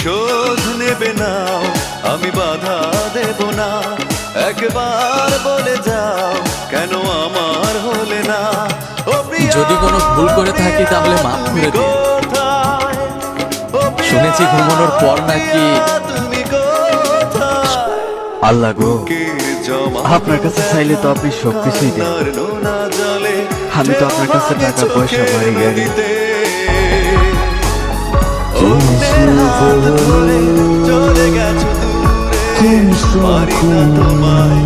প্রতিশোধ নেবে না, আমি বাধা দেব না। একবার বলে যাও কেন আমার হলে না। ও প্রিয়া, যদি কোনো ভুল করে থাকি তাহলে মাফ করে দিন। কোথায়? ও প্রিয়া, শুনেছি ঘুমানোর পর নাকি তুমি কোথায়? আল্লাহ গো, কে জমা আপনার কাছে চাইলে তো আপনি সবকিছুই দেন। কান্নার নোনা জলে আমি তো আপনার কাছে টাকা পয়সা বাড়ি গাড়ি অন্যের হাত ধরে চলে গেছো দূরে, পারি না তোমায়